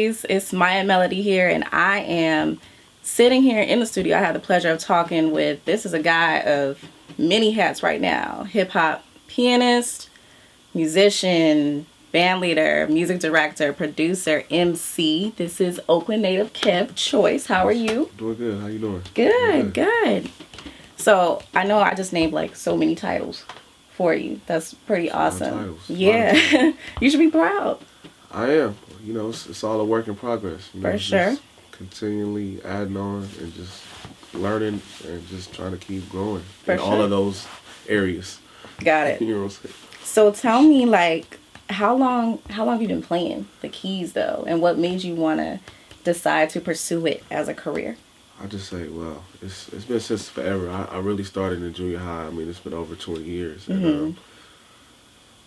Choice. It's Mya Melody here, and I am sitting here in the studio. I have the pleasure of talking with, this is a guy of many hats right now. Hip-hop pianist, musician, band leader, music director, producer, MC. This is Oakland native Kev Choice. How are you? Doing good. How you doing? Good. So, I know I just named like so many titles for you. That's pretty awesome. Yeah. You should be proud. I am. You know, it's all a work in progress. You know, for sure. Just continually adding on and just learning and just trying to keep growing in all of those areas. Got it. You know what I'm saying? So tell me, like, how long have you been playing the keys though, and what made you want to decide to pursue it as a career? I just say, well, it's been since forever. I really started in junior high. I mean, it's been over 20 years. And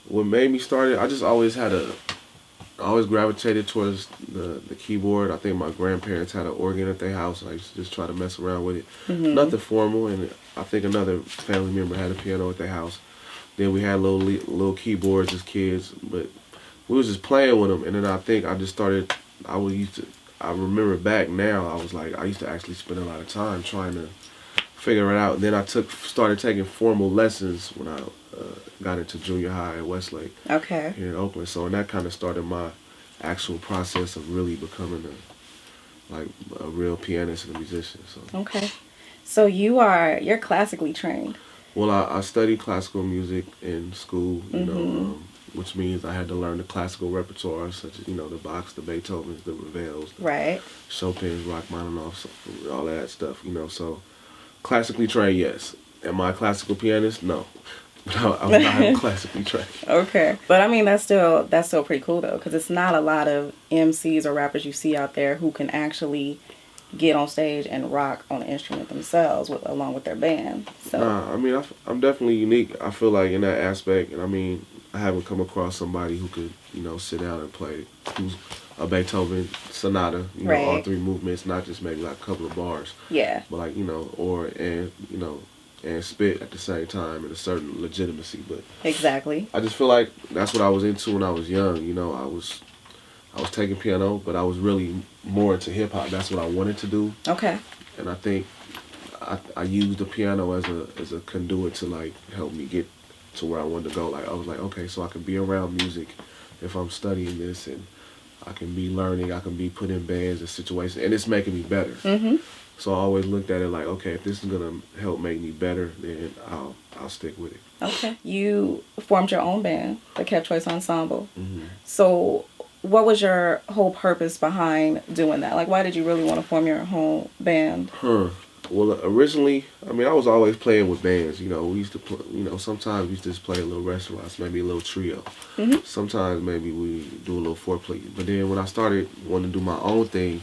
what made me start it, I just always always gravitated towards the keyboard. I think my grandparents had an organ at their house. I used to just try to mess around with it. Nothing formal, and I think another family member had a piano at their house. Then we had little keyboards as kids, but we was just playing with them. And then I think I just started. I remember back now. I was like, I used to actually spend a lot of time trying to figure it out. And then I started taking formal lessons when I got into junior high at Westlake. Okay. Here in Oakland. So and that kind of started my actual process of really becoming a real pianist and a musician. So. Okay. So you're classically trained. Well, I studied classical music in school, you know, which means I had to learn the classical repertoire, such as, you know, the Bachs, the Beethovens, the Ravels, right, Chopin's, Rachmaninoff's, all that stuff, you know. So classically trained, yes. Am I a classical pianist? No. But I'm not classically trained. Okay. But I mean, that's still pretty cool, though, because it's not a lot of MCs or rappers you see out there who can actually get on stage and rock on an instrument themselves along with their band. So I mean, I'm definitely unique. I feel like in that aspect, and I mean, I haven't come across somebody who could, you know, sit down and play who's a Beethoven sonata, you know, all three movements, not just maybe like a couple of bars. Yeah. But like, you know, and spit at the same time and a certain legitimacy. But exactly. I just feel like that's what I was into when I was young. You know, I was taking piano, but I was really more into hip hop. That's what I wanted to do. Okay. And I think I used the piano as a conduit to like help me get to where I wanted to go. Like I was like, okay, so I can be around music if I'm studying this, and I can be learning. I can be put in bands and situations, and it's making me better. So I always looked at it like, okay, if this is gonna help make me better, then I'll stick with it. Okay. You formed your own band, the Kev Choice Ensemble. So what was your whole purpose behind doing that? Like, why did you really want to form your whole band? Well, originally, I mean, I was always playing with bands. You know, we used to play, you know, sometimes we used to just play at little restaurants, maybe a little trio. Sometimes maybe we do a little foreplay. But then when I started wanting to do my own thing,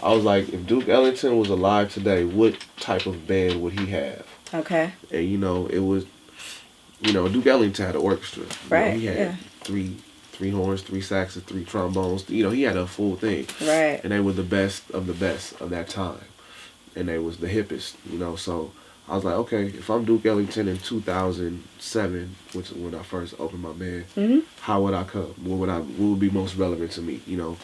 I was like, if Duke Ellington was alive today, what type of band would he have? Okay. And, you know, it was, you know, Duke Ellington had an orchestra. Right, You know, he had three horns, 3 saxes, 3 trombones. You know, he had a full thing. Right. And they were the best of that time. And they was the hippest, you know. So I was like, okay, if I'm Duke Ellington in 2007, which is when I first opened my band, how would I come? What would be most relevant to me? You know,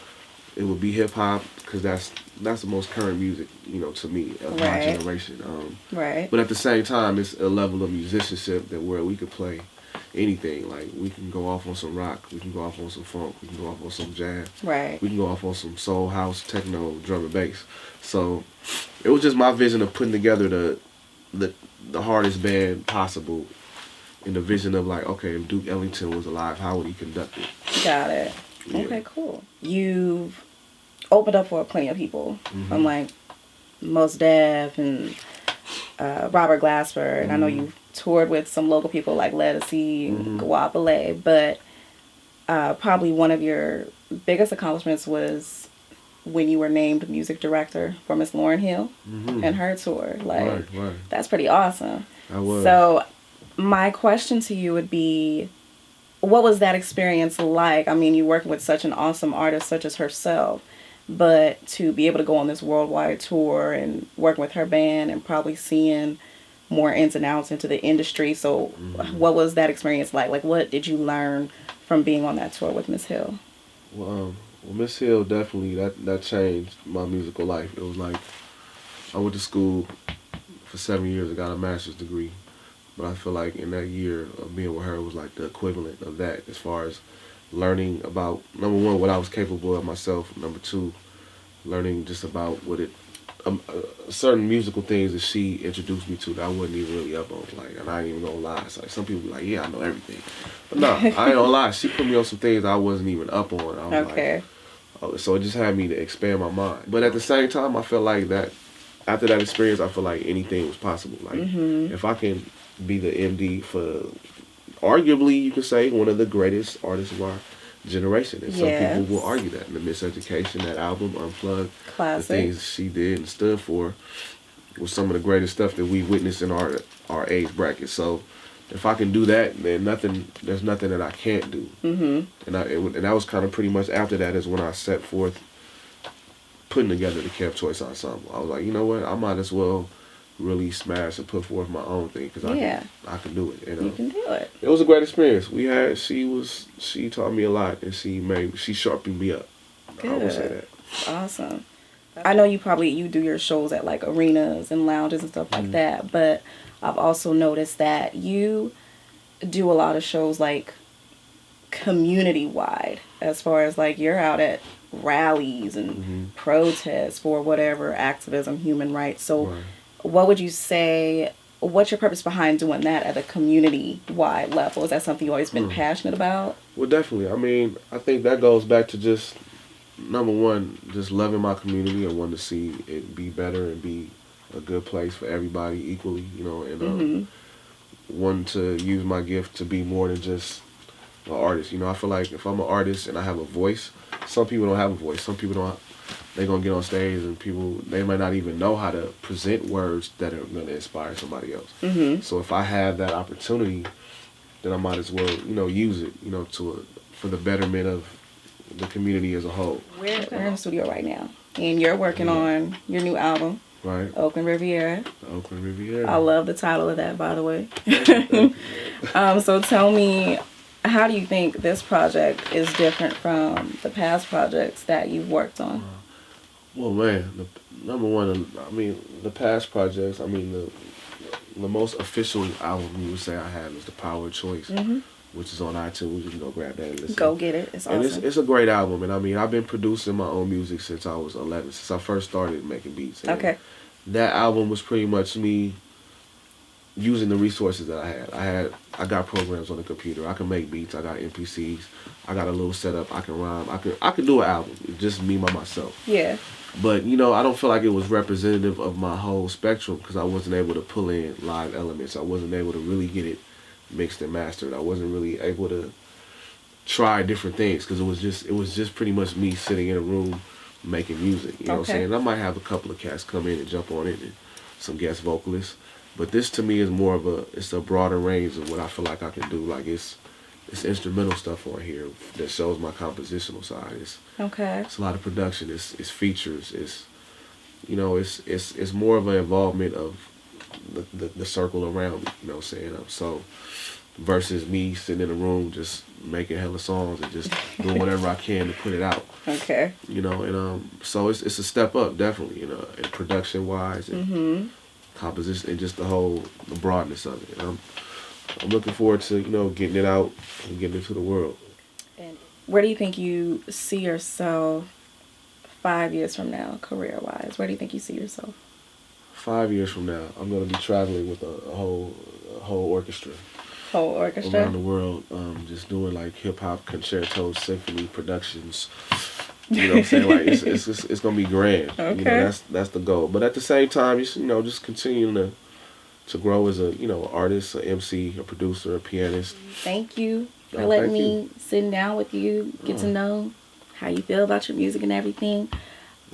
it would be hip hop because that's the most current music, you know, to me of my generation. Right. But at the same time, it's a level of musicianship that where we could play anything. Like we can go off on some rock, we can go off on some funk, we can go off on some jazz, right, we can go off on some soul, house, techno, drum and bass. So it was just my vision of putting together the hardest band possible in the vision of like, okay, if Duke Ellington was alive, how would he conduct it? Got it. Yeah. Okay, cool. You've opened up for plenty of people from like Mos Def and Robert Glasper, and I know you've toured with some local people like Ledisi and Guapale, but probably one of your biggest accomplishments was when you were named music director for Miss Lauryn Hill and her tour. Like, that's pretty awesome. I was. So my question to you would be, what was that experience like? I mean, you're working with such an awesome artist such as herself, but to be able to go on this worldwide tour and working with her band and probably seeing more ins and outs into the industry. So what was that experience like? Like, what did you learn from being on that tour with Miss Hill? Well, Well, Miss Hill definitely that changed my musical life. It was like I went to school for 7 years. I got a master's degree, but I feel like in that year of being with her was like the equivalent of that as far as learning about, number one, what I was capable of myself. Number two, learning just about what it certain musical things that she introduced me to that I wasn't even really up on. Like, and I ain't even gonna lie. It's like some people be like, yeah, I know everything, but no, I ain't gonna lie. She put me on some things I wasn't even up on. I was like, oh, so it just had me to expand my mind. But at the same time, I felt like that after that experience, I feel like anything was possible. Like, if I can be the MD for, arguably, you could say, one of the greatest artists of our generation. And some people will argue that. And the Miseducation, that album, Unplugged, the things she did and stood for was some of the greatest stuff that we witnessed in our age bracket. So if I can do that, then there's nothing that I can't do. And that was kind of pretty much after that is when I set forth putting together the Kev Choice ensemble. I was like, you know what, I might as well really smash and put forth my own thing because I can do it. You can do it. It was a great experience. She taught me a lot and she sharpened me up. Good. I would say that. Awesome. I know you do your shows at like arenas and lounges and stuff like that, but I've also noticed that you do a lot of shows like community wide, as far as like you're out at rallies and protests for whatever activism, human rights. So what would you say, what's your purpose behind doing that at a community wide level? Is that something you've always been passionate about? Well, definitely. I mean, I think that goes back to just, number one, just loving my community and wanting to see it be better and be a good place for everybody equally, you know, and wanting to use my gift to be more than just an artist. You know, I feel like if I'm an artist and I have a voice, some people don't have a voice. Some people don't. They're going to get on stage and they might not even know how to present words that are going to inspire somebody else. So if I have that opportunity, then I might as well, you know, use it, you know, for the betterment of the community as a whole. We're in the studio right now, and you're working on your new album, right? Oakland Riviera. Oakland Riviera. I love the title of that, by the way. So tell me, how do you think this project is different from the past projects that you've worked on? Well, man, number one, I mean, the past projects, I mean, the most official album you would say I have is The Power of Choice, which is on iTunes. You can go grab that and listen. Go get it. It's awesome. And it's a great album. And I mean, I've been producing my own music since I was 11, since I first started making beats. And that album was pretty much me using the resources that I had. I got programs on the computer. I can make beats. I got MPCs. I got a little setup. I can rhyme. I could do an album. It's just me by myself. Yeah. But, you know, I don't feel like it was representative of my whole spectrum because I wasn't able to pull in live elements. I wasn't able to really get it mixed and mastered. I wasn't really able to try different things because it was just pretty much me sitting in a room making music. You know what I'm saying? And I might have a couple of cats come in and jump on it and some guest vocalists. But this to me is more of it's a broader range of what I feel like I can do. Like it's instrumental stuff on here that shows my compositional side. It's a lot of production. It's features. It's, you know, it's more of an involvement of the circle around me. You know what I'm saying? So versus me sitting in a room just making hella songs and just doing whatever I can to put it out. You know, and so it's a step up definitely. You know, and production wise and composition and just the broadness of it. And I'm looking forward to, you know, getting it out and getting it to the world. And where do you think you see yourself 5 years from now, career-wise? Where do you think you see yourself? 5 years from now, I'm going to be traveling with a whole orchestra. Whole orchestra? Around the world, just doing like hip-hop concertos, symphony productions. You know what I'm saying? Like it's going to be grand. You know, that's the goal. But at the same time, you know, just continuing to grow as a, you know, artist, an MC, a producer, a pianist. Thank you for letting me sit down with you, get to know how you feel about your music and everything.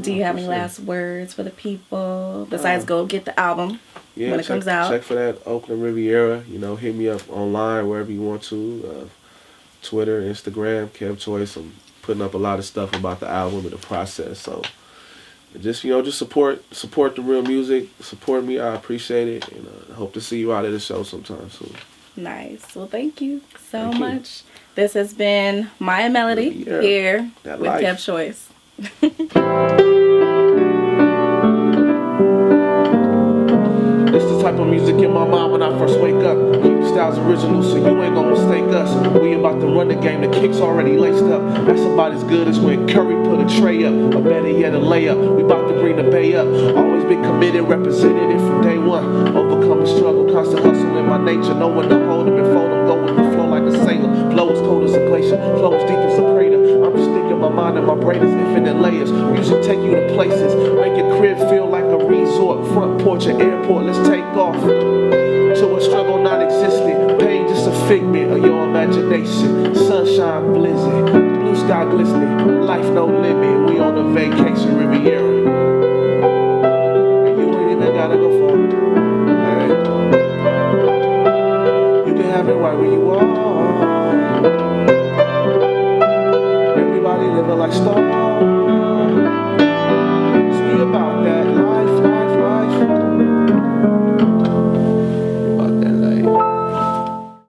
Do you have any last words for the people besides go get the album when it comes out? Check for that Oakland Riviera. You know, hit me up online wherever you want to. Twitter, Instagram, Kev Choice. I'm putting up a lot of stuff about the album and the process. So just, you know, just support the real music. Support me. I appreciate it. And I hope to see you out at the show sometime soon. Nice. Well, thank you so much. This has been Mya Melody here with Kev Choice. This the type of music in my mind when I first wake up. Keep the styles original so you ain't gonna mistake us. We about to run the game, the kick's already laced up. That's about as good as when Curry put a tray up, or better yet a layup. We about to bring the bay up. Always been committed, represented it from day one. Overcome the struggle, constant hustle in my nature. Know when to hold them and fold them, go with the flow like a sailor. Flow is cold as a glacier, flow is deep as a crater. I'm just thinking my mind and my brain is infinite layers. Music take you to places, make your crib feel like a resort. Front porch or airport, let's take off to a struggle non-existent. Pain just a figment of your imagination. Sunshine blizzard, blue sky glistening, life no limit. We on a vacation Riviera, and you ain't even gotta go far. Right. You can have it right where you are. Everybody living like stars.